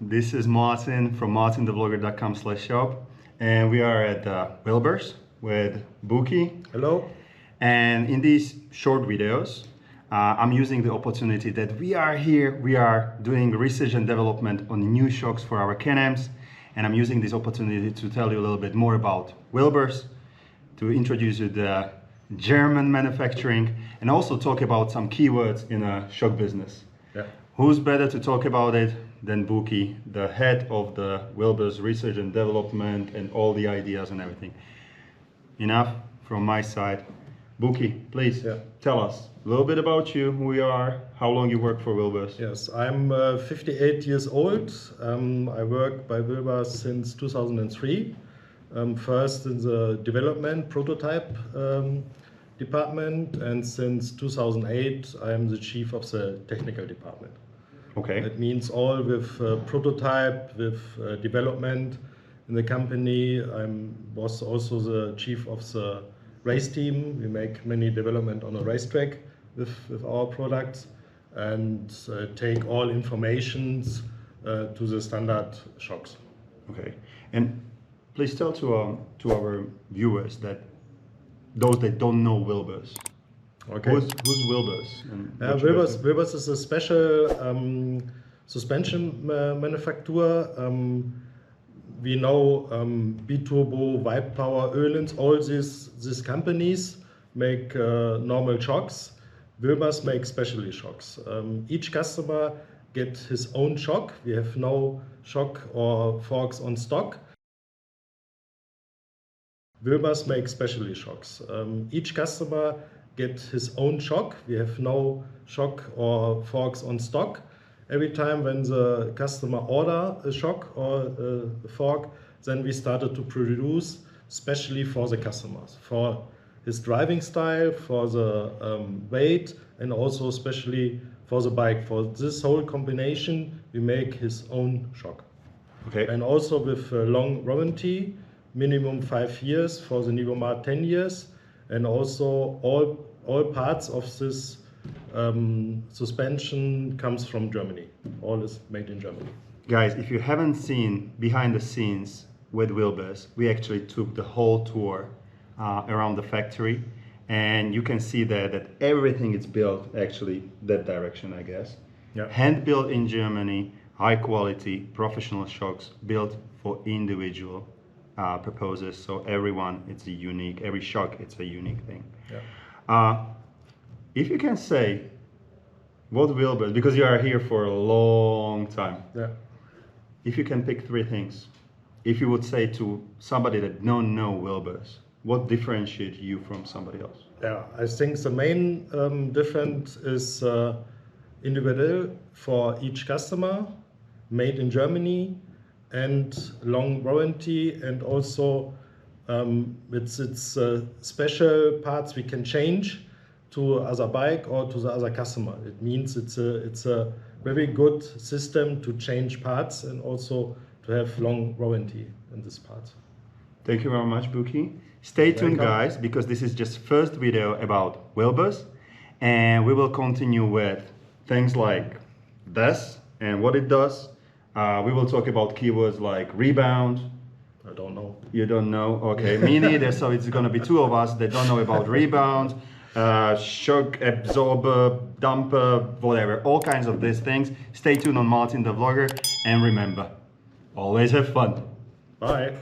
This is Martin from MartinTheVlogger.com/shop, and we are at Wilbers with Burky. Hello. And in these short videos, I'm using the opportunity that we are here, we are doing research and development on new shocks for our Can-Ams, and I'm using this opportunity to tell you a little bit more about Wilbers, to introduce you the German manufacturing, and also talk about some keywords in a shock business. Yeah. Who's better to talk about it than Burky, the head of the Wilbers research and development and all the ideas and everything. Enough from my side. Burky, please tell us a little bit about you, who you are, how long you work for Wilbers. Yes, I'm 58 years old. I work by Wilbers since 2003. First in the development prototype department, and since 2008 I am the chief of the technical department. Okay. That means all with prototype, with development in the company. I was also the chief of the race team. We make many development on a racetrack with our products, and take all informations to the standard shocks. Okay. And please tell to our viewers, that those that don't know Wilbers. Okay. Who's Wilbers? Wilbers is a special suspension manufacturer. We know Biturbo, Vibe Power, Öhlins, all these companies make normal shocks. Wilbers makes specialty shocks. Each customer gets his own shock. We have no shock or forks on stock. Wilbers makes specialty shocks. Each customer gets his own shock. We have no shock or forks on stock. Every time when the customer order a shock or a fork, then we started to produce specially for the customers, for his driving style, for the weight, and also especially for the bike. For this whole combination, we make his own shock. Okay. And also with long warranty, minimum 5 years, for the Nivomar 10 years, and also all parts of this suspension comes from Germany. All is made in Germany. Guys, if you haven't seen behind the scenes with Wilbers, we actually took the whole tour around the factory, and you can see there that everything is built actually that direction, I guess. Yeah. Hand built in Germany, high quality, professional shocks built for individual purposes. So everyone, it's a unique, every shock, it's a unique thing. Yeah. If you can say what Wilbers, because you are here for a long time. Yeah. If you can pick 3 things, if you would say to somebody that don't know Wilbers, what differentiates you from somebody else? Yeah, I think the main difference is individual for each customer, made in Germany, and long warranty, and also its special parts we can change to other bike or to the other customer. It means it's a very good system to change parts and also to have long warranty in this part. Thank you very much, Burky. Stay tuned, guys, because this is just first video about Wilbers, and we will continue with things like this and what it does. We will talk about keywords like rebound. I don't know. You don't know? Okay, me neither. So it's gonna be 2 of us that don't know about rebound, shock absorber, dumper, whatever, all kinds of these things. Stay tuned on Martin the Vlogger, and remember, always have fun. Bye.